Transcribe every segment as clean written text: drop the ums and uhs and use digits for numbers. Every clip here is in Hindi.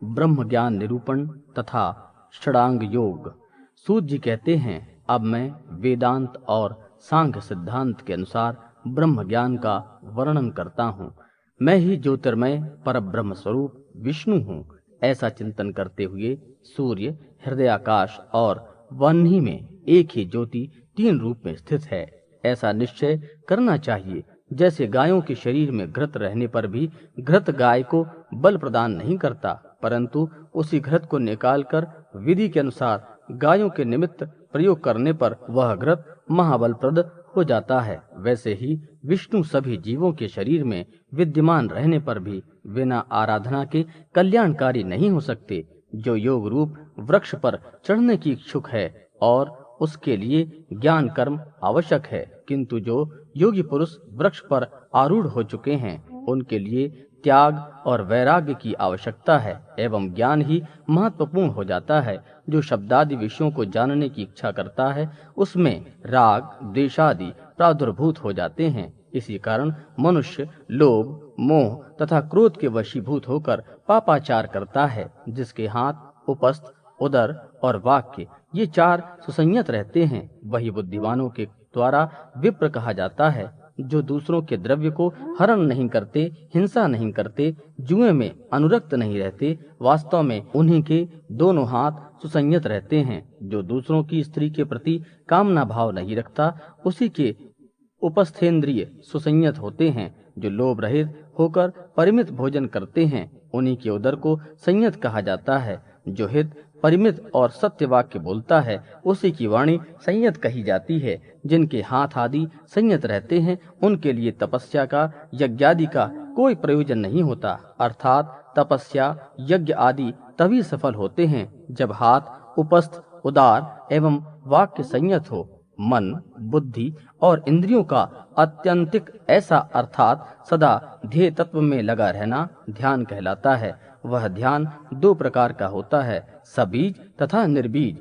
ब्रह्म ज्ञान निरूपण तथा षडांग योग। सूत जी कहते हैं, अब मैं वेदांत और सांख्य सिद्धांत के अनुसार ब्रह्म ज्ञान का वर्णन करता हूँ। मैं ही ज्योतिर्मय परब्रह्म स्वरूप विष्णु हूँ। ऐसा चिंतन करते हुए सूर्य, हृदयाकाश और वह्नि में एक ही ज्योति तीन रूप में स्थित है, ऐसा निश्चय करना चाहिए। जैसे गायों के शरीर में घृत रहने पर भी घृत गाय को बल प्रदान नहीं करता, परंतु उसी घृत को निकालकर विधि के अनुसार गायों के निमित्त प्रयोग करने पर वह घृत महाबलप्रद हो जाता है, वैसे ही विष्णु सभी जीवों के शरीर में विद्यमान रहने पर भी बिना आराधना के कल्याणकारी नहीं हो सकते। जो योग रूप वृक्ष पर चढ़ने की इच्छुक है और उसके लिए ज्ञान कर्म आवश्यक है, किंतु जो योगी पुरुष वृक्ष पर आरूढ़ हो चुके हैं उनके लिए त्याग और वैराग्य की आवश्यकता है एवं ज्ञान ही महत्वपूर्ण हो जाता है। जो शब्दादि विषयों को जानने की इच्छा करता है उसमें राग द्वेषादि प्रादुर्भूत हो जाते हैं। इसी कारण मनुष्य लोभ मोह तथा क्रोध के वशीभूत होकर पापाचार करता है। जिसके हाथ उपस्थ उदर और वाक्य ये चार सुसंयत रहते हैं वही बुद्धिमानों के द्वारा विप्र कहा जाता है। जो दूसरों के द्रव्य को हरण नहीं करते, हिंसा नहीं करते, जुए में अनुरक्त नहीं रहते, वास्तव में उन्हीं के दोनों हाथ सुसंयत रहते हैं। जो दूसरों की स्त्री के प्रति कामना भाव नहीं रखता उसी के उपस्थेंद्रिय सुसंयत होते हैं। जो लोभ रहित होकर परिमित भोजन करते हैं उन्हीं के उदर को संयत कहा जाता है। जो हित परिमित और सत्य वाक्य बोलता है उसी की वाणी संयत कही जाती है। जिनके हाथ आदि संयत रहते हैं उनके लिए तपस्या का यज्ञादि का कोई प्रयोजन नहीं होता, अर्थात तपस्या यज्ञ आदि तभी सफल होते हैं जब हाथ उपस्थ उदार एवं वाक्य संयत हो। मन बुद्धि और इंद्रियों का अत्यंतिक ऐसा अर्थात सदा ध्येय तत्व में लगा रहना ध्यान कहलाता है। वह ध्यान दो प्रकार का होता है, सबीज तथा निर्बीज।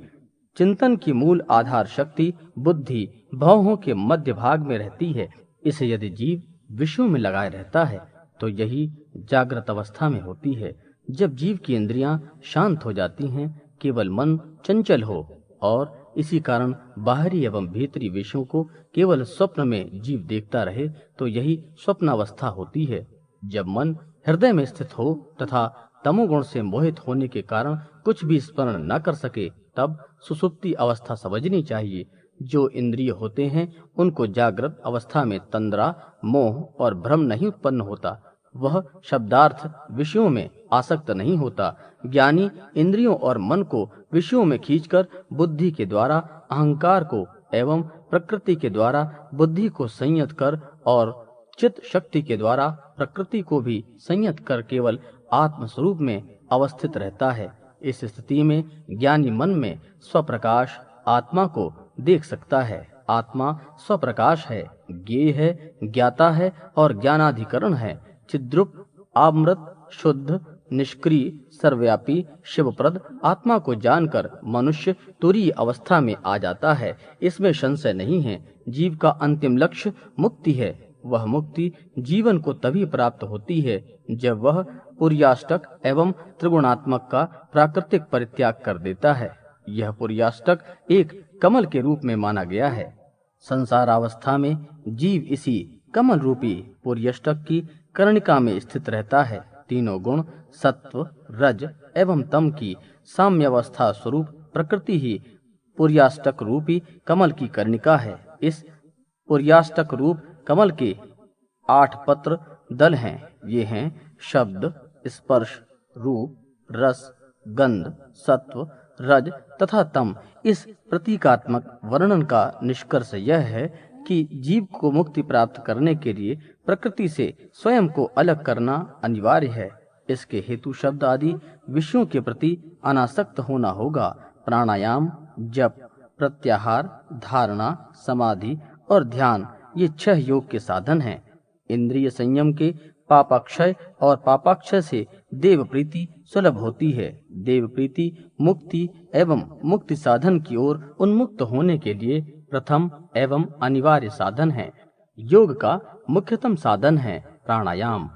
चिंतन की मूल आधार शक्ति बुद्धि भवों के मध्य भाग में रहती है। इसे यदि जीव विषयों में लगाए रहता है तो यही जागृत अवस्था में होती है। जब जीव की इंद्रियां शांत हो जाती हैं, केवल मन चंचल हो और इसी कारण बाहरी एवं भीतरी विषयों को केवल स्वप्न में जीव देखता रहे तो यही स्वप्नावस्था होती है। जब मन हृदय में स्थित हो तथा तमोगुण से मोहित होने के कारण कुछ भी स्मरण न कर सके तब सुसुप्ति अवस्था समझनी चाहिए। जो इंद्रिय होते हैं उनको जागृत अवस्था में तंद्रा मोह और भ्रम नहीं उत्पन्न होता, वह शब्दार्थ विषयों में आसक्त नहीं होता। ज्ञानी इंद्रियों और मन को विषयों में खींचकर बुद्धि के द्वारा अहंकार को एवं प्रकृति के द्वारा बुद्धि को संयत कर और चित्त शक्ति के द्वारा प्रकृति को भी संयत कर केवल आत्म स्वरूप में अवस्थित रहता है। इस स्थिति में ज्ञानी मन में स्वप्रकाश आत्मा को देख सकता है। आत्मा स्वप्रकाश है, ज्ञेय है, ज्ञाता है और ज्ञानाधिकरण है। चिद्रूप अमृत शुद्ध निष्क्रिय सर्वव्यापी शिवप्रद आत्मा को जानकर मनुष्य तुरीय अवस्था में आ जाता है। इसमें संशय नहीं है। जीव का अंतिम लक्ष्य मुक्ति है। वह मुक्ति जीवन को तभी प्राप्त होती है जब वह पुर्याष्टक एवं त्रिगुणात्मक का प्राकृतिक परित्याग कर देता है। यह पुर्याष्टक एक कमल के रूप में माना गया है। संसारावस्था में जीव इसी कमल रूपी पुर्याष्टक की कर्णिका में स्थित रहता है। तीनों गुण सत्व रज एवं तम की साम्यावस्था स्वरूप प्रकृति ही पुर्याष्टक रूपी कमल की कर्णिका है। इस पुर्याष्टक रूप कमल के 8 पत्र दल हैं। ये हैं शब्द स्पर्श रूप रस गंध सत्व रज तथा तम। इस प्रतीकात्मक वर्णन का निष्कर्ष यह है कि जीव को मुक्ति प्राप्त करने के लिए प्रकृति से स्वयं को अलग करना अनिवार्य है। इसके हेतु शब्द आदि विषयों के प्रति अनासक्त होना होगा। प्राणायाम जप प्रत्याहार धारणा समाधि और ध्यान ये 6 योग के साधन हैं। इंद्रिय संयम के पापाक्षय और पापाक्षय से देव प्रीति सुलभ होती है। देव प्रीति मुक्ति एवं मुक्ति साधन की ओर उन्मुक्त होने के लिए प्रथम एवं अनिवार्य साधन है। योग का मुख्यतम साधन है प्राणायाम।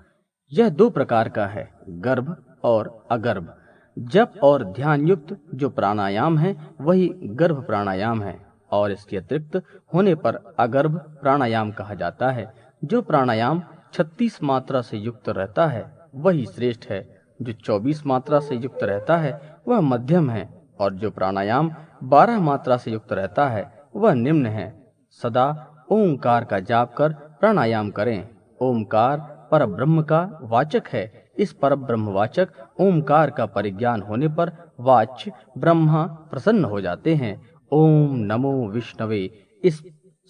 यह 2 प्रकार का है, गर्भ और अगर्भ। जप और ध्यान युक्त जो प्राणायाम है वही गर्भ प्राणायाम है और इसके अतिरिक्त होने पर अगर्भ प्राणायाम कहा जाता है। जो प्राणायाम 36 मात्रा से युक्त रहता है वही श्रेष्ठ है, जो 24 मात्रा से युक्त रहता है वह मध्यम है और जो प्राणायाम 12 मात्रा से युक्त रहता है वह निम्न है। सदा ओंकार का जाप कर प्राणायाम करें। ओंकार पर ब्रह्म का वाचक है। इस पर ब्रह्मवाचक ओंकार का परिज्ञान होने पर वाच्य ब्रह्मा प्रसन्न हो जाते हैं। ओम नमो विष्णवे इस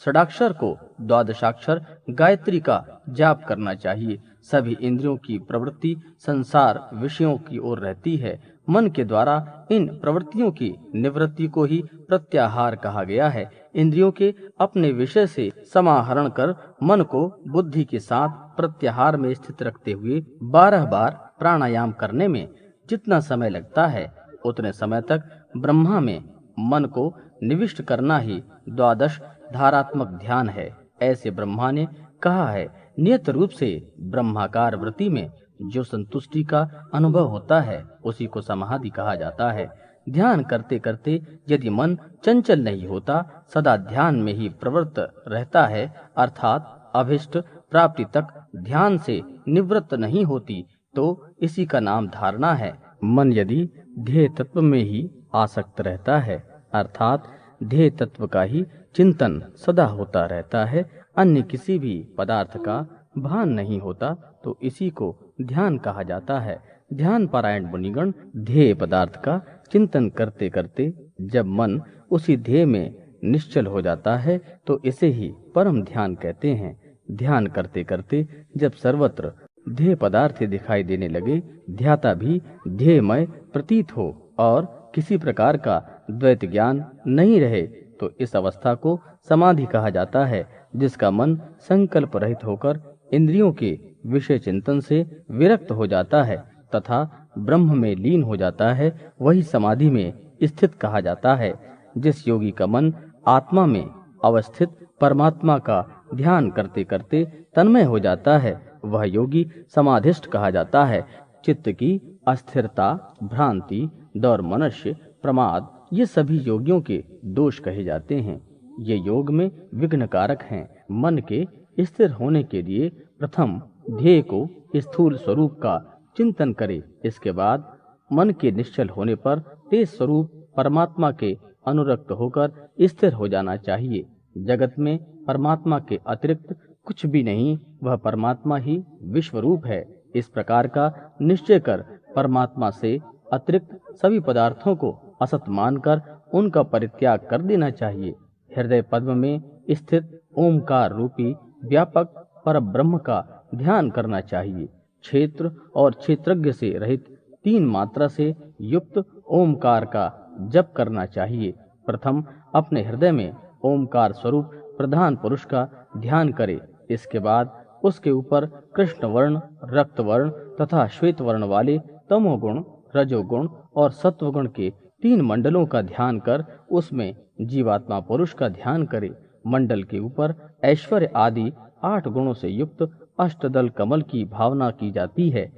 षडाक्षर को द्वादशाक्षर गायत्री का जाप करना चाहिए। सभी इंद्रियों की प्रवृत्ति संसार विषयों की ओर रहती है। मन के द्वारा इन प्रवृत्तियों की निवृत्ति को ही प्रत्याहार कहा गया है। इंद्रियों के अपने विषय से समाहरण कर मन को बुद्धि के साथ प्रत्याहार में स्थित रखते हुए 12 बार प्राणायाम करने में जितना समय लगता है उतने समय तक ब्रह्मा में मन को निविष्ट करना ही द्वादश धारात्मक ध्यान है। ऐसे ब्रह्मा ने कहा है, नियत रूप से ब्रह्माकार वृत्ति में जो संतुष्टि का अनुभव होता है उसी को समाधि कहा जाता है। ध्यान करते करते यदि मन चंचल नहीं होता, सदा ध्यान में ही प्रवृत्त रहता है, अर्थात अभिष्ट प्राप्ति तक ध्यान से निवृत्त नहीं होती, तो इसी का नाम धारणा है। मन यदि ध्येय तत्व में ही आसक्त रहता है, अर्थात ध्येय तत्व का ही चिंतन सदा होता रहता है, अन्य किसी भी पदार्थ का भान नहीं होता, तो इसी को ध्यान कहा जाता है। ध्यान पारायण मुनिगण ध्येय पदार्थ का चिंतन करते करते जब मन उसी ध्येय में निश्चल हो जाता है तो इसे ही परम ध्यान कहते हैं। ध्यान करते करते जब सर्वत्र ध्येय पदार्थ दिखाई देने लगे, ध्याता भी ध्येयमय प्रतीत हो और किसी प्रकार का द्वैत ज्ञान नहीं रहे, तो इस अवस्था को समाधि कहा जाता है। जिसका मन संकल्प रहित होकर इंद्रियों के विषय चिंतन से विरक्त हो जाता है तथा ब्रह्म में लीन हो जाता है, वही समाधि में स्थित कहा जाता है। जिस योगी का मन आत्मा में अवस्थित परमात्मा का ध्यान करते करते तन्मय हो जाता है, वह योगी समाधिष्ठ कहा जाता है। चित्त की अस्थिरता, भ्रांति, दौर्मनस्य, प्रमाद ये सभी योगियों के दोष कहे जाते हैं। ये योग में विघ्न कारक हैं। मन के स्थिर होने के लिए प्रथम ध्येय को स्थूल स्वरूप का चिंतन करे। इसके बाद मन के निश्चल होने पर तेज स्वरूप परमात्मा के अनुरक्त होकर स्थिर हो जाना चाहिए। जगत में परमात्मा के अतिरिक्त कुछ भी नहीं, वह परमात्मा ही विश्व रूप है। इस प्रकार का निश्चय कर परमात्मा से अतिरिक्त सभी पदार्थों को असत मानकर उनका परित्याग कर देना चाहिए। हृदय पद्म में स्थित ओंकार रूपी व्यापक पर ब्रह्म का ध्यान करना चाहिए। क्षेत्र और क्षेत्रज्ञ से रहित 3 मात्रा से युक्त ओंकार का जप करना चाहिए। प्रथम अपने हृदय में ओंकार स्वरूप प्रधान पुरुष का ध्यान करे। इसके बाद उसके ऊपर कृष्ण वर्ण, रक्त वर्ण तथा श्वेत वर्ण वाले तमोगुण, रजोगुण और सत्वगुण के 3 मंडलों का ध्यान कर उसमें जीवात्मा पुरुष का ध्यान करे। मंडल के ऊपर ऐश्वर्य आदि 8 गुणों से युक्त अष्टदल कमल की भावना की जाती है।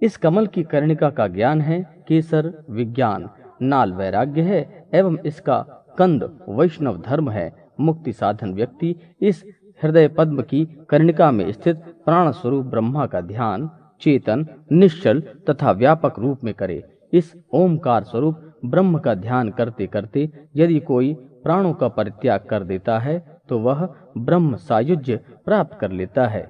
इस कमल की कर्णिका का ज्ञान है, केसर विज्ञान, नाल वैराग्य है एवं इसका कंद वैष्णव धर्म है। मुक्ति साधन व्यक्ति इस हृदय पद्म की कर्णिका में स्थित प्राण स्वरूप ब्रह्मा का ध्यान चेतन, निश्चल तथा व्यापक रूप में करे। इस ओमकार स्वरूप ब्रह्म का ध्यान करते करते यदि कोई प्राणों का परित्याग कर देता है तो वह ब्रह्म सायुज्य प्राप्त कर लेता है।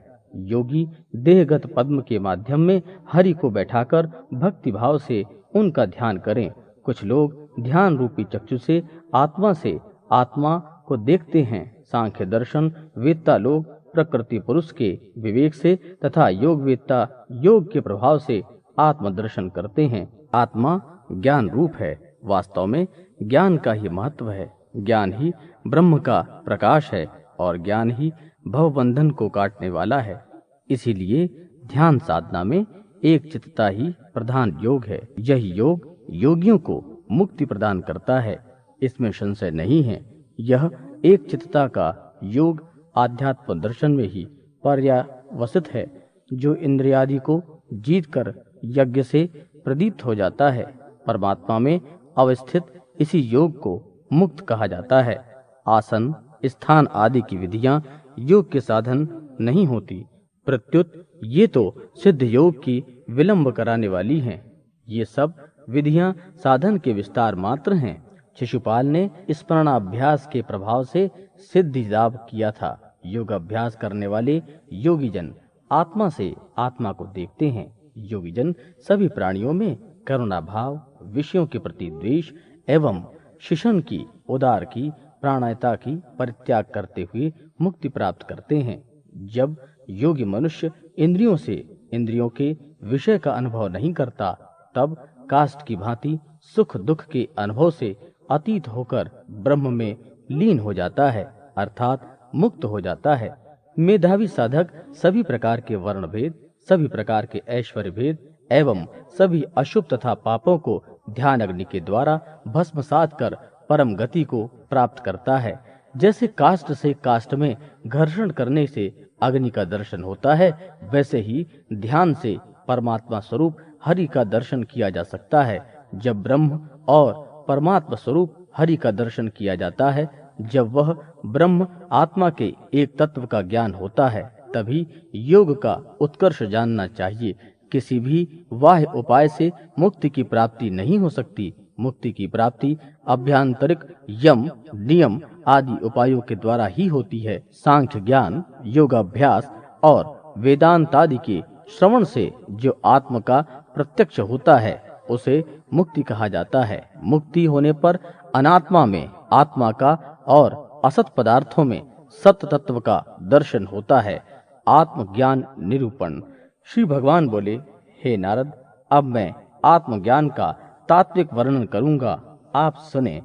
योगी देहगत पद्म के माध्यम में हरि को बैठाकर भक्ति भाव से उनका ध्यान करें। कुछ लोग ध्यान रूपी चक्षु से आत्मा को देखते हैं। सांख्य दर्शन वेत्ता लोग प्रकृति पुरुष के विवेक से तथा योग वेत्ता योग के प्रभाव से आत्मदर्शन करते हैं। आत्मा ज्ञान रूप है। वास्तव में ज्ञान का ही महत्व है। ज्ञान ही ब्रह्म का प्रकाश है और ज्ञान ही भवबंधन को काटने वाला है। इसीलिए ध्यान साधना में एक चित्तता ही प्रधान योग है। यही योग योगियों को मुक्ति प्रदान करता है, इसमें संशय नहीं है। यह एक चित्तता का योग आध्यात्म दर्शन में ही पर्यावसित है। जो इंद्रियादि को जीतकर यज्ञ से प्रदीप्त हो जाता है। परमात्मा में अवस्थित इसी योग को मुक्त कहा जाता है। आसन, स्थान आदि की विधियां योग के साधन नहीं होती, प्रत्युत ये तो सिद्ध योग की विलंब कराने वाली हैं। ये सब विधियां साधन के विस्तार मात्र हैं। शिशुपाल ने स्मरणाभ्यास के प्रभाव से सिद्धि लाभ किया था। योग अभ्यास करने वाले योगीजन आत्मा से आत्मा को देखते हैं। योगीजन सभी प्राणियों में करुणा भाव, विषयों के प्रति द्वेष एवं शिशन की, उदार की, प्राणायता की परित्याग करते हुए मुक्ति प्राप्त करते हैं। जब योगी मनुष्य इंद्रियों से इंद्रियों के विषय का अनुभव नहीं करता, तब काष्ठ की भांति सुख दुख के अनुभव से अतीत होकर ब्रह्म में लीन हो जाता है, अर्थात मुक्त हो जाता है। मेधावी साधक सभी प्रकार के वर्ण भेद, सभी प्रकार के ऐश्वर्य भेद एवं सभी अशुभ तथा पापों को ध्यान अग्नि के द्वारा भस्मसात कर परम गति को प्राप्त करता है। जैसे काष्ठ से काष्ठ में घर्षण करने से अग्नि का दर्शन होता है, वैसे ही ध्यान से परमात्मा स्वरूप हरि का दर्शन किया जा सकता है। जब ब्रह्म और परमात्मा स्वरूप हरि का दर्शन किया जाता है, जब वह ब्रह्म आत्मा के एक तत्व का ज्ञान होता है, तभी योग का उत्कर्ष जानना चाहिए। किसी भी बाह्य उपाय से मुक्ति की प्राप्ति नहीं हो सकती। मुक्ति की प्राप्ति अभ्यांतरिक यम, नियम आदि उपायों के द्वारा ही होती है। सांख्य ज्ञान, योगाभ्यास और वेदांत आदि के श्रवण से जो आत्म का प्रत्यक्ष होता है, उसे मुक्ति कहा जाता है। मुक्ति होने पर अनात्मा में आत्मा का और असत पदार्थों में सत तत्व का दर्शन होता है। आत्मज्ञान निरूपण। श्री भगवान बोले, हे नारद, अब मैं आत्मज्ञान का तात्विक वर्णन करूंगा, आप सुने।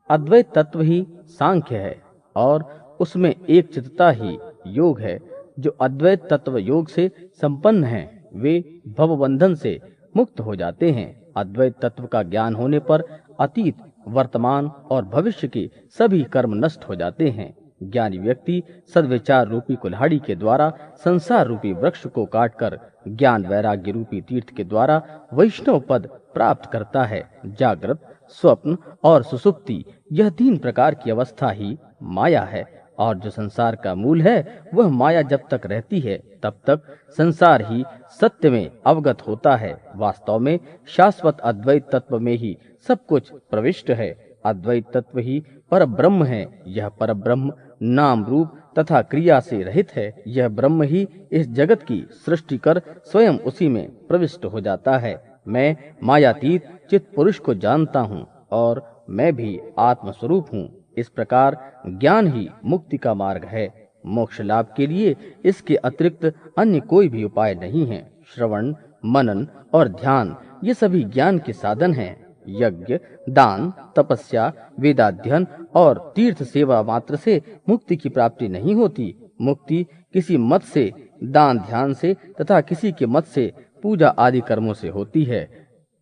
अद्वैत तत्व ही सांख्य है और उसमें एक चित्तता ही योग है। जो अद्वैत तत्व योग से संपन्न हैं, वे भवबंधन से मुक्त हो जाते हैं। अद्वैत तत्व का ज्ञान होने पर अतीत, वर्तमान और भविष्य के सभी कर्म नष्ट हो जाते हैं। ज्ञानी व्यक्ति सद्विचार रूपी कुल्हाड़ी के द्वारा संसार रूपी वृक्ष को काटकर ज्ञान वैराग्य रूपी तीर्थ के द्वारा वैष्णव पद प्राप्त करता है। जागृत, स्वप्न और सुसुप्ति, यह तीन प्रकार की अवस्था ही माया है, और जो संसार का मूल है, वह माया जब तक रहती है तब तक संसार ही सत्य में अवगत होता है। वास्तव में शाश्वत अद्वैत तत्व में ही सब कुछ प्रविष्ट है। अद्वैत तत्व ही पर ब्रह्म है। यह पर ब्रह्म नाम रूप तथा क्रिया से रहित है। यह ब्रह्म ही इस जगत की सृष्टि कर स्वयं उसी में प्रविष्ट हो जाता है। मैं मायातीत चित पुरुष को जानता हूँ और मैं भी आत्म स्वरूप हूँ। इस प्रकार ज्ञान ही मुक्ति का मार्ग है। मोक्ष लाभ के लिए इसके अतिरिक्त अन्य कोई भी उपाय नहीं है। श्रवण, मनन और ध्यान ये सभी ज्ञान के साधन हैं। यज्ञ, दान, तपस्या, वेदाध्ययन और तीर्थ सेवा मात्र से मुक्ति की प्राप्ति नहीं होती। मुक्ति किसी मत से, दान ध्यान से तथा किसी के मत से पूजा आदि कर्मों से होती है।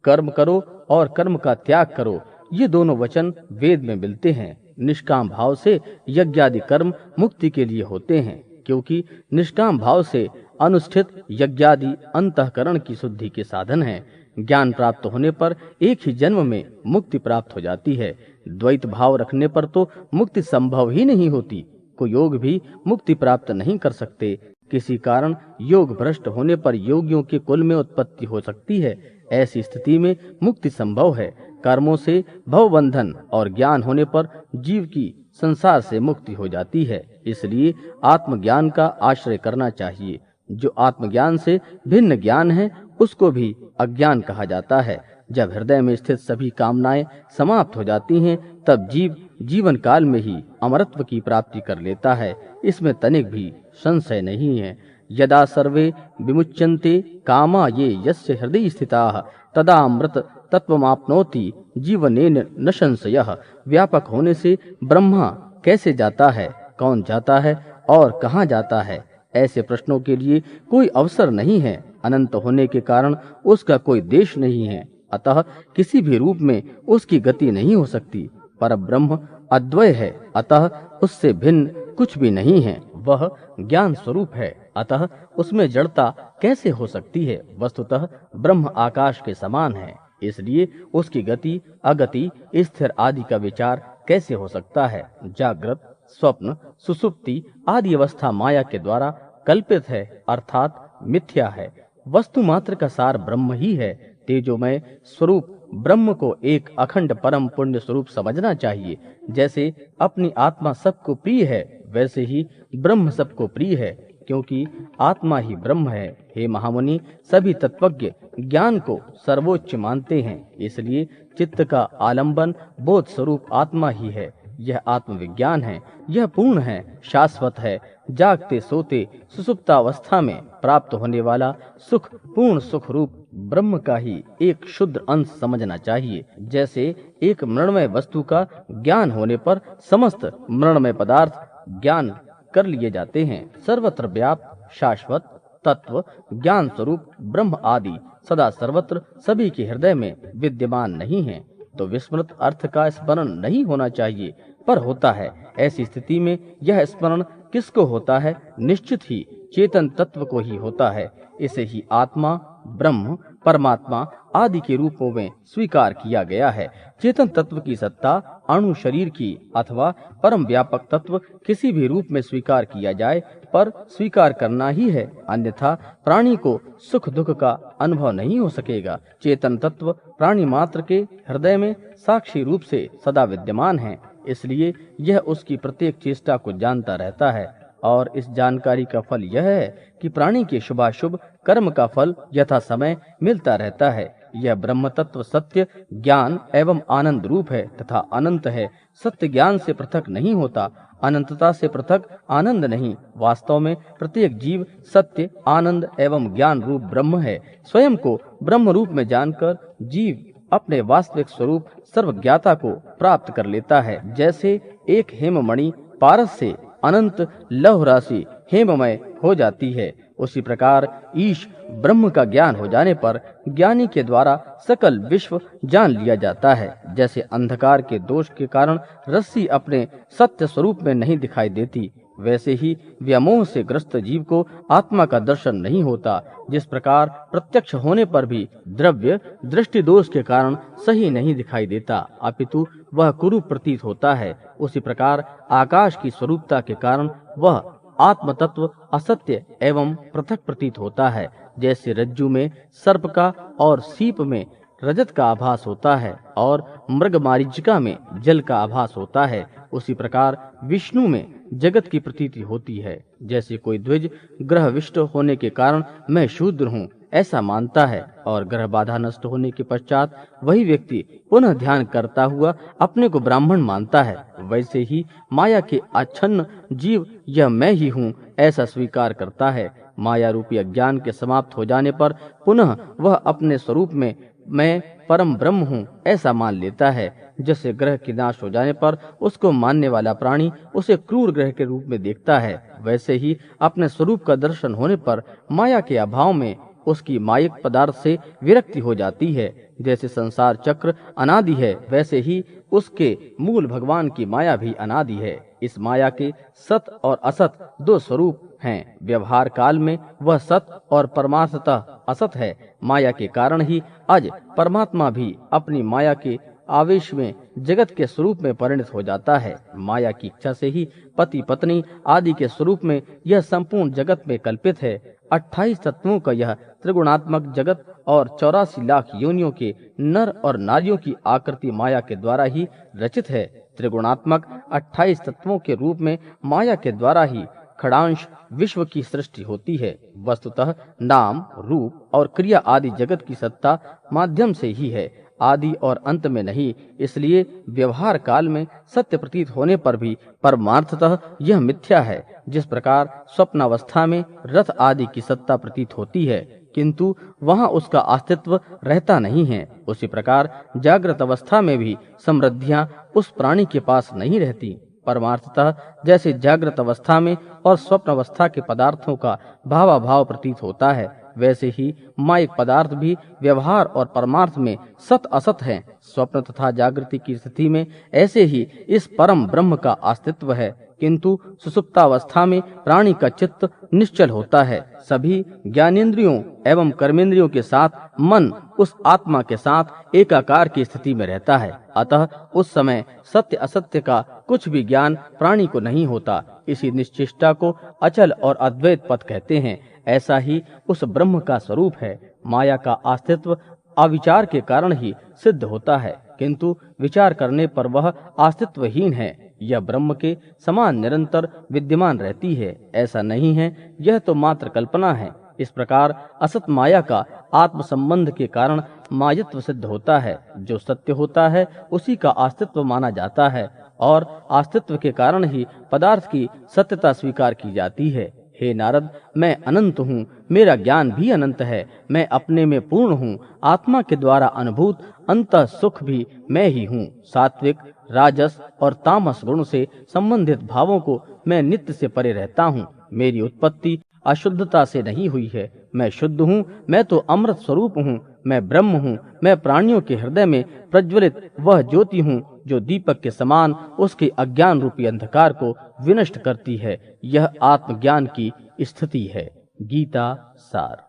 कर्म करो और कर्म का त्याग करो, ये दोनों वचन वेद में मिलते हैं। निष्काम भाव से यज्ञादि कर्म मुक्ति के लिए होते हैं, क्योंकि निष्काम भाव से अनुष्ठित यज्ञादि अंतःकरण की शुद्धि के साधन हैं। ज्ञान प्राप्त होने पर एक ही जन्म में मुक्ति प्राप्त हो जाती है। द्वैत भाव रखने पर तो मुक्ति संभव ही नहीं होती। कोई योग भी मुक्ति प्राप्त नहीं कर सकते। किसी कारण योग भ्रष्ट होने पर योगियों के कुल में उत्पत्ति हो सकती है। ऐसी स्थिति में मुक्ति संभव है। कर्मों से भवबंधन और ज्ञान होने पर जीव की संसार से मुक्ति हो जाती है। इसलिए आत्मज्ञान का आश्रय करना चाहिए। जो आत्मज्ञान से भिन्न ज्ञान है, उसको भी अज्ञान कहा जाता है। जब हृदय में स्थित सभी कामनाएं समाप्त हो जाती हैं, तब जीव जीवन काल में ही अमरत्व की प्राप्ति कर लेता है। इसमें तनिक भी संशय नहीं है। यदा सर्वे विमुच्यन्ते कामा ये यस्य हृदय स्थिताः तदा अमृत तत्वमाप्नोति जीवनेन न संशयः। व्यापक होने से ब्रह्मा कैसे जाता है, कौन जाता है और कहाँ जाता है, ऐसे प्रश्नों के लिए कोई अवसर नहीं है। अनंत होने के कारण उसका कोई देश नहीं है, अतः किसी भी रूप में उसकी गति नहीं हो सकती। पर ब्रह्म अद्वय है, अतः उससे भिन्न कुछ भी नहीं है, वह ज्ञान स्वरूप है, अतः उसमें जड़ता कैसे हो सकती है। वस्तुतः ब्रह्म आकाश के समान है, इसलिए उसकी गति, अगति, स्थिर आदि का विचार कैसे हो सकता है। जागृत, स्वप्न, सुसुप्ति आदि अवस्था माया के द्वारा कल्पित है, अर्थात मिथ्या है। वस्तु मात्र का सार ब्रह्म ही है। तेजोमय स्वरूप ब्रह्म को एक अखंड परम पुण्य स्वरूप समझना चाहिए। जैसे अपनी आत्मा सबको प्रिय है, वैसे ही ब्रह्म सबको प्रिय है, क्योंकि आत्मा ही ब्रह्म है। हे महामुनि, सभी तत्वज्ञ ज्ञान को सर्वोच्च मानते हैं, इसलिए चित्त का आलंबन बोध स्वरूप आत्मा ही है। यह आत्मविज्ञान है, यह पूर्ण है, शाश्वत है। जागते सोते सुसुप्तावस्था में प्राप्त होने वाला सुख पूर्ण सुख रूप ब्रह्म का ही एक शुद्ध अंश समझना चाहिए। जैसे एक मृण्मय वस्तु का ज्ञान होने पर समस्त मृण्मय पदार्थ ज्ञान कर लिए जाते हैं। सर्वत्र व्याप्त शाश्वत तत्व ज्ञान स्वरूप ब्रह्म आदि सदा सर्वत्र सभी के हृदय में विद्यमान नहीं है, तो विस्मृत अर्थ का स्मरण नहीं होना चाहिए, पर होता है। ऐसी स्थिति में यह स्मरण किसको होता है? निश्चित ही चेतन तत्व को ही होता है। इसे ही आत्मा, ब्रह्म, परमात्मा आदि के रूपों में स्वीकार किया गया है। चेतन तत्व की सत्ता अणु शरीर की अथवा परम व्यापक तत्व किसी भी रूप में स्वीकार किया जाए, पर स्वीकार करना ही है, अन्यथा प्राणी को सुख दुख का अनुभव नहीं हो सकेगा। चेतन तत्व प्राणी मात्र के हृदय में साक्षी रूप से सदा विद्यमान है, इसलिए यह उसकी प्रत्येक चेष्टा को जानता रहता है। और इस जानकारी का फल यह है कि प्राणी के शुभाशुभ कर्म का फल यथा समय मिलता रहता है। यह ब्रह्म तत्व सत्य ज्ञान एवं आनंद रूप है तथा अनंत है। सत्य ज्ञान से पृथक नहीं होता, अनंतता से पृथक आनंद नहीं। वास्तव में प्रत्येक जीव सत्य, आनंद एवं ज्ञान रूप ब्रह्म है। स्वयं को ब्रह्म रूप में जानकर जीव अपने वास्तविक स्वरूप सर्वज्ञाता को प्राप्त कर लेता है। जैसे एक हेममणि पारस से अनंत लौह राशि हेममय हो जाती है, उसी प्रकार ईश ब्रह्म का ज्ञान हो जाने पर ज्ञानी के द्वारा सकल विश्व जान लिया जाता है। जैसे अंधकार के दोष के कारण रस्सी अपने सत्य स्वरूप में नहीं दिखाई देती, वैसे ही व्यामोह से ग्रस्त जीव को आत्मा का दर्शन नहीं होता। जिस प्रकार प्रत्यक्ष होने पर भी द्रव्य दृष्टि दोष के कारण सही नहीं दिखाई देता, अपितु वह कुरूप प्रतीत होता है, उसी प्रकार आकाश की स्वरूपता के कारण वह आत्म तत्व असत्य एवं पृथक प्रतीत होता है। जैसे रज्जु में सर्प का और सीप में रजत का आभास होता है और मृग मारीचिका में जल का आभास होता है, उसी प्रकार विष्णु में जगत की प्रतीति होती है। जैसे कोई द्विज ग्रहविष्ट होने के कारण मैं शूद्र हूँ ऐसा मानता है और ग्रह बाधा नष्ट होने के पश्चात वही व्यक्ति पुनः ध्यान करता हुआ अपने को ब्राह्मण मानता है, वैसे ही माया के आच्छन्न जीव यह मैं ही हूँ ऐसा स्वीकार करता है। माया रूपी अज्ञान के समाप्त हो जाने पर पुनः वह अपने स्वरूप में मैं परम ब्रह्म हूँ ऐसा मान लेता है। जैसे ग्रह के नाश हो जाने पर उसको मानने वाला प्राणी उसे क्रूर ग्रह के रूप में देखता है, वैसे ही अपने स्वरूप का दर्शन होने पर माया के अभाव में उसकी मायिक पदार्थ से विरक्ति हो जाती है। जैसे संसार चक्र अनादि है, वैसे ही उसके मूल भगवान की माया भी अनादि है। इस माया के सत और असत दो स्वरूप हैं। व्यवहार काल में वह सत और परमार्थतः असत है। माया के कारण ही आज परमात्मा भी अपनी माया के आवेश में जगत के स्वरूप में परिणत हो जाता है। माया की इच्छा से ही पति पत्नी आदि के स्वरूप में यह संपूर्ण जगत में कल्पित है। 28 तत्वों का यह त्रिगुणात्मक जगत और 84 लाख योनियों के नर और नारियों की आकृति माया के द्वारा ही रचित है। त्रिगुणात्मक 28 तत्वों के रूप में माया के द्वारा ही खड़ांश विश्व की सृष्टि होती है। वस्तुतः नाम रूप और क्रिया आदि जगत की सत्ता माध्यम से ही है, आदि और अंत में नहीं। इसलिए व्यवहार काल में सत्य प्रतीत होने पर भी परमार्थतः यह मिथ्या है। जिस प्रकार स्वप्नावस्था में रथ आदि की सत्ता प्रतीत होती है, किंतु वहां उसका अस्तित्व रहता नहीं है, उसी प्रकार जागृत अवस्था में भी समृद्धियां उस प्राणी के पास नहीं रहती। परमार्थतः जैसे जागृत अवस्था में और स्वप्न अवस्था के पदार्थों का भावाभाव प्रतीत होता है, वैसे ही मायिक पदार्थ भी व्यवहार और परमार्थ में सत असत हैं। स्वप्न तथा जागृति की स्थिति में ऐसे ही इस परम ब्रह्म का अस्तित्व है, किंतु सुसुप्तावस्था में प्राणी का चित्त निश्चल होता है। सभी ज्ञानेंद्रियों एवं कर्मेंद्रियों के साथ मन उस आत्मा के साथ एकाकार की स्थिति में रहता है। अतः उस समय सत्य असत्य का कुछ भी ज्ञान प्राणी को नहीं होता। इसी निश्चेष्टा को अचल और अद्वैत पद कहते हैं। ऐसा ही उस ब्रह्म का स्वरूप है। माया का अस्तित्व अविचार के कारण ही सिद्ध होता है, किंतु विचार करने पर वह अस्तित्वहीन है। यह ब्रह्म के समान निरंतर विद्यमान रहती है। ऐसा नहीं है, यह तो मात्र कल्पना है। इस प्रकार असत माया का आत्म संबंध के कारण मायत्व सिद्ध होता है। जो सत्य होता है उसी का अस्तित्व माना जाता है और अस्तित्व के कारण ही पदार्थ की सत्यता स्वीकार की जाती है। हे नारद, मैं अनंत हूँ, मेरा ज्ञान भी अनंत है। मैं अपने में पूर्ण हूँ। आत्मा के द्वारा अनुभूत अंतः सुख भी मैं ही हूँ। सात्विक, राजस और तामस गुण से संबंधित भावों को मैं नित्य से परे रहता हूँ। मेरी उत्पत्ति अशुद्धता से नहीं हुई है। मैं शुद्ध हूँ। मैं तो अमृत स्वरूप हूँ। मैं ब्रह्म हूँ। मैं प्राणियों के हृदय में प्रज्वलित वह ज्योति हूँ जो दीपक के समान उसके अज्ञान रूपी अंधकार को विनष्ट करती है। यह आत्मज्ञान की स्थिति है। गीता सार।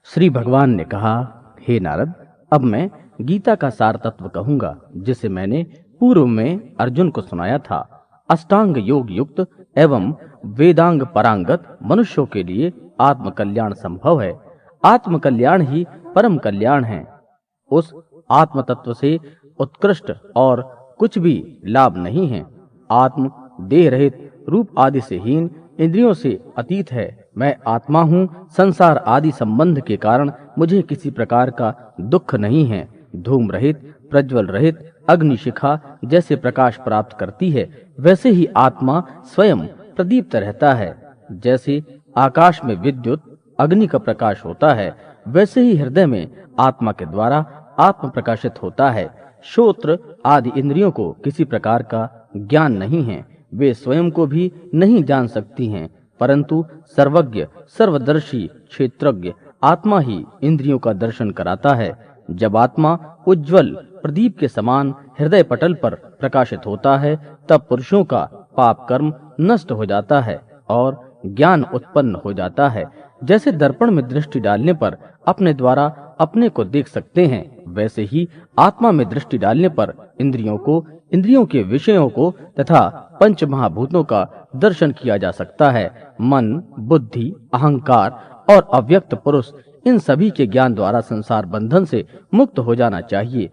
श्री भगवान ने कहा, हे नारद, अब मैं गीता का सार तत्व कहूंगा, जिसे मैंने पूर्व में अर्जुन को सुनाया था। अष्टांग योग युक्त एवं वेदांग परांगत मनुष्यों के लिए आत्म कल्याण संभव है। आत्म कल्याण ही परम कल्याण है। उस आत्म तत्व से उत्कृष्ट और कुछ भी लाभ नहीं है। आत्म देह रहित, रूप आदि से हीन, इंद्रियों से अतीत है। मैं आत्मा हूँ। संसार आदि संबंध के कारण मुझे किसी प्रकार का दुख नहीं है। धूम रहित, प्रज्वल रहित अग्निशिखा जैसे प्रकाश प्राप्त करती है, वैसे ही आत्मा स्वयं प्रदीप्त रहता है। जैसे आकाश में विद्युत अग्नि का प्रकाश होता है, वैसे ही हृदय में आत्मा के द्वारा आत्म प्रकाशित होता है। श्रोत्र आदि इंद्रियों को किसी प्रकार का ज्ञान नहीं है। वे स्वयं को भी नहीं जान सकती हैं, परंतु सर्वज्ञ, सर्वदर्शी, क्षेत्रज्ञ आत्मा ही इंद्रियों का दर्शन कराता है। जब आत्मा उज्ज्वल प्रदीप के समान हृदय पटल पर प्रकाशित होता है, तब पुरुषों का पाप कर्म नष्ट हो जाता है और ज्ञान उत्पन्न हो जाता है। जैसे दर्पण में दृष्टि डालने पर अपने द्वारा अपने को देख सकते हैं, वैसे ही आत्मा में दृष्टि डालने पर इंद्रियों को, इंद्रियों के विषयों को तथा पंच महाभूतों का दर्शन किया जा सकता है। मन, बुद्धि, अहंकार और अव्यक्त पुरुष, इन सभी के ज्ञान द्वारा संसार बंधन से मुक्त हो जाना चाहिए।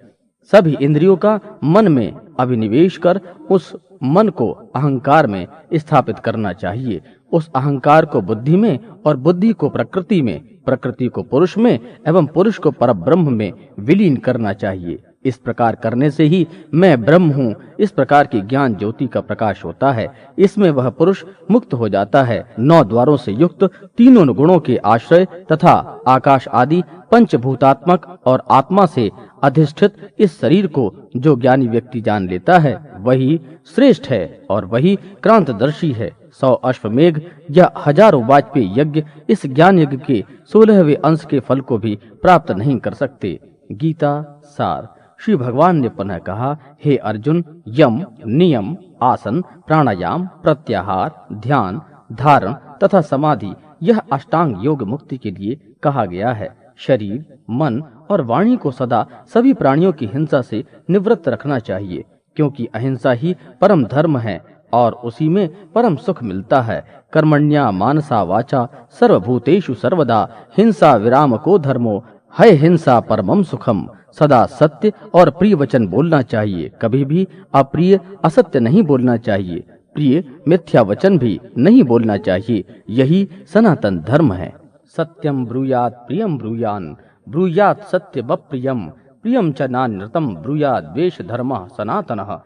सभी इंद्रियों का मन में अभिनिवेश कर उस मन को अहंकार में स्थापित करना चाहिए। उस अहंकार को बुद्धि में और बुद्धि को प्रकृति में, प्रकृति को पुरुष में एवं पुरुष को परब्रह्म में विलीन करना चाहिए। इस प्रकार करने से ही मैं ब्रह्म हूँ, इस प्रकार की ज्ञान ज्योति का प्रकाश होता है। इसमें वह पुरुष मुक्त हो जाता है। 9 द्वारों से युक्त, तीनों गुणों के आश्रय तथा आकाश आदि पंचभूतात्मक और आत्मा से अधिष्ठित इस शरीर को जो ज्ञानी व्यक्ति जान लेता है, वही श्रेष्ठ है और वही क्रांतदर्शी है। 100 अश्वमेघ या हजारों वाजपेयी यज्ञ इस ज्ञान यज्ञ के 16वें अंश के फल को भी प्राप्त नहीं कर सकते। गीता सार। श्री भगवान ने पुनः कहा, हे अर्जुन, यम, नियम, आसन, प्राणायाम, प्रत्याहार, ध्यान, धारण तथा समाधि, यह अष्टांग योग मुक्ति के लिए कहा गया है। शरीर, मन और वाणी को सदा सभी प्राणियों की हिंसा से निवृत्त रखना चाहिए, क्योंकि अहिंसा ही परम धर्म है और उसी में परम सुख मिलता है। कर्मण्या मानसा वाचा सर्वभूतेषु सर्वदा हिंसा विराम को धर्मो है हिंसा परमम सुखम। सदा सत्य और प्रिय वचन बोलना चाहिए। कभी भी अप्रिय असत्य नहीं बोलना चाहिए। प्रिय मिथ्या वचन भी नहीं बोलना चाहिए। यही सनातन धर्म है। सत्यम ब्रूयात प्रियम ब्रूयान, ब्रूयात सत्य प्रियम, प्रियम च नान्यतम ब्रूयात द्वेष धर्मः सनातनः।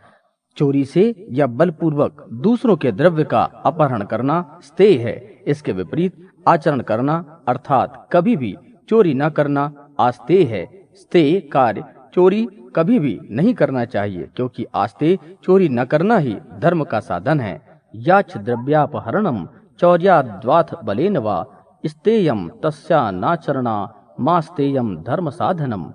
चोरी से या बलपूर्वक दूसरों के द्रव्य का अपहरण करना स्तेय है। इसके विपरीत आचरण करना अर्थात कभी भी चोरी न करना आस्तेय है। स्तेय कार्य चोरी कभी भी नहीं करना चाहिए, क्योंकि आस्तेय चोरी न करना ही धर्म का साधन है। याच द्रव्यापहरणम चौर्याद्वाथ बलेन वा स्तेयम तस्या नाचरणा मास्तेयम धर्म साधनम।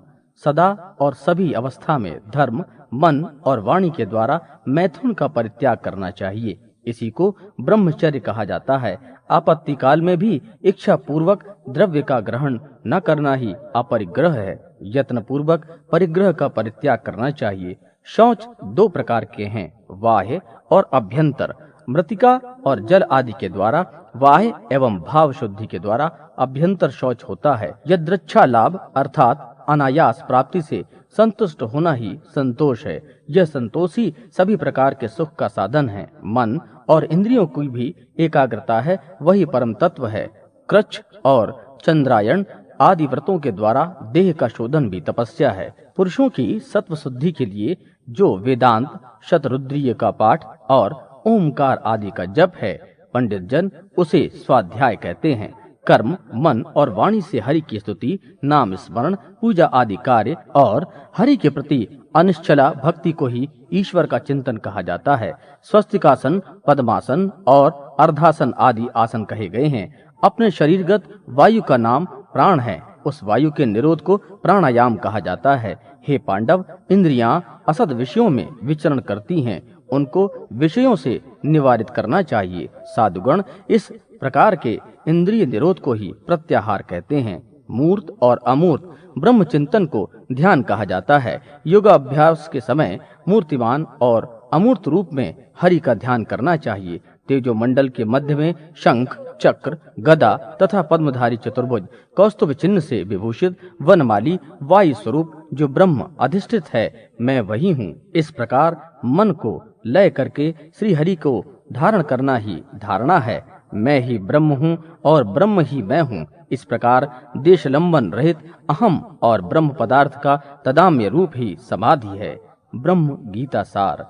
सदा और सभी अवस्था में धर्म, मन और वाणी के द्वारा मैथुन का परित्याग करना चाहिए। इसी को ब्रह्मचर्य कहा जाता है। आपत्ति काल में भी इच्छा पूर्वक द्रव्य का ग्रहण न करना ही अपरिग्रह है। यत्न पूर्वक परिग्रह का परित्याग करना चाहिए। शौच दो प्रकार के हैं, बाह्य और अभ्यंतर। मृतिका और जल आदि के द्वारा बाह्य एवं भाव शुद्धि के द्वारा अभ्यंतर शौच होता है। यदृच्छा लाभ अर्थात अनायास प्राप्ति से संतुष्ट होना ही संतोष है। यह संतोष ही सभी प्रकार के सुख का साधन है। मन और इंद्रियों की भी एकाग्रता है, वही परम तत्व है। कृच्छ और चंद्रायण आदि व्रतों के द्वारा देह का शोधन भी तपस्या है। पुरुषों की सत्व शुद्धि के लिए जो वेदांत, शतरुद्रीय का पाठ और ओमकार आदि का जप है, पंडित जन उसे स्वाध्याय कहते हैं। कर्म, मन और वाणी से हरि की स्तुति, नाम स्मरण, पूजा आदि कार्य और हरि के प्रति अनिश्चला भक्ति को ही ईश्वर का चिंतन कहा जाता है। स्वस्तिकासन, पद्मासन और अर्धासन आदि आसन कहे गए हैं। अपने शरीरगत वायु का नाम प्राण है। उस वायु के निरोध को प्राणायाम कहा जाता है। हे पांडव, इंद्रियां असद विषयों में विचरण करती हैं, उनको विषयों से निवारित करना चाहिए। साधुगण इस प्रकार के इंद्रिय निरोध को ही प्रत्याहार कहते हैं। मूर्त और अमूर्त ब्रह्म चिंतन को ध्यान कहा जाता है। योगाभ्यास के समय मूर्तिमान और अमूर्त रूप में हरि का ध्यान करना चाहिए। तेजो मंडल के मध्य में शंख, चक्र, गदा तथा पद्मधारी चतुर्भुज कौस्तुभ चिन्ह से विभूषित वनमाली वायु स्वरूप जो ब्रह्म अधिष्ठित है, मैं वही हूँ। इस प्रकार मन को लय करके श्री हरि को धारण करना ही धारणा है। मैं ही ब्रह्म हूँ और ब्रह्म ही मैं हूँ। इस प्रकार देशलंबन रहित अहम और ब्रह्म पदार्थ का तदाम्य रूप ही समाधि है। ब्रह्म गीता सार।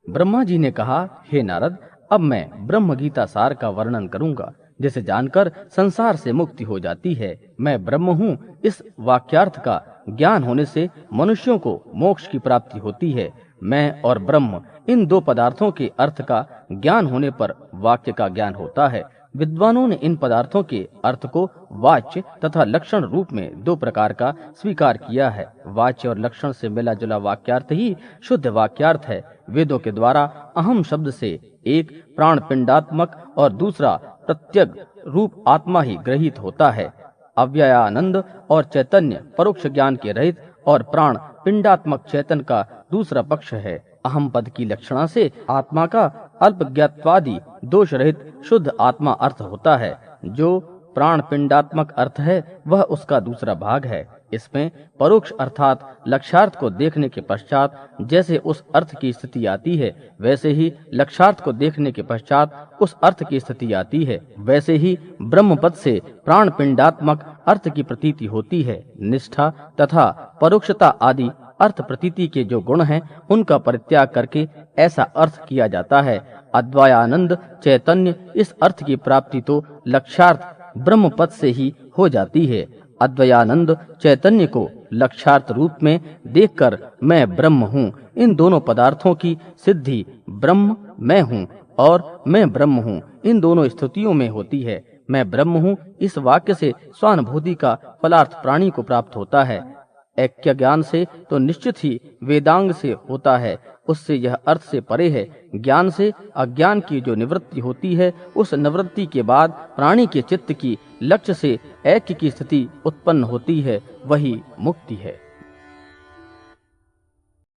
ब्रह्मा जी ने कहा, हे नारद, अब मैं ब्रह्म गीता सार का वर्णन करूंगा, जिसे जानकर संसार से मुक्ति हो जाती है। मैं ब्रह्म हूँ, इस वाक्यार्थ का ज्ञान होने से मनुष्यों को मोक्ष की प्राप्ति होती है। मैं और ब्रह्म इन दो पदार्थों के अर्थ का ज्ञान होने पर वाक्य का ज्ञान होता है। विद्वानों ने इन पदार्थों के अर्थ को वाच्य तथा लक्षण रूप में दो प्रकार का स्वीकार किया है। वाच्य और लक्षण से मिला जुला वाक्यार्थ ही शुद्ध वाक्यार्थ है। वेदों के द्वारा अहम शब्द से एक प्राण पिंडात्मक और दूसरा प्रत्यग रूप आत्मा ही ग्रहित होता है। अव्ययानंद और चैतन्य परोक्ष ज्ञान के रहित और प्राण पिंडात्मक चैतन का दूसरा पक्ष है। अहम पद की लक्षणा से आत्मा का अल्पज्ञात्वादि दोष रहित शुद्ध आत्मा अर्थ होता है। जो प्राण पिंडात्मक अर्थ है वह उसका दूसरा भाग है। इसमें परोक्ष अर्थात लक्ष्यार्थ को देखने के पश्चात जैसे उस अर्थ की स्थिति आती है, वैसे ही लक्ष्यार्थ को देखने के पश्चात उस अर्थ की स्थिति आती है। वैसे ही ब्रह्म पद से प्राण पिंडात्मक अर्थ की प्रतीति होती है। निष्ठा तथा परोक्षता आदि अर्थ प्रतीति के जो गुण हैं, उनका परित्याग करके ऐसा अर्थ किया जाता है। अद्वयानंद चैतन्य इस अर्थ की प्राप्ति तो लक्ष्यार्थ ब्रह्म पद से ही हो जाती है। अद्वयानंद चैतन्य को लक्ष्यार्थ रूप में देखकर मैं ब्रह्म हूँ, इन दोनों पदार्थों की सिद्धि ब्रह्म मैं हूँ और मैं ब्रह्म हूँ इन दोनों स्थितियों में होती है। मैं ब्रह्म हूँ इस वाक्य से स्वानुभूति का फलार्थ प्राणी को प्राप्त होता है। ऐक्य ज्ञान से तो निश्चित ही वेदांग से होता है, उससे यह अर्थ से परे है। ज्ञान से अज्ञान की जो निवृत्ति होती है, उस निवृत्ति के बाद प्राणी के चित्त की लक्ष्य से ऐक्य की स्थिति उत्पन्न होती है, वही मुक्ति है।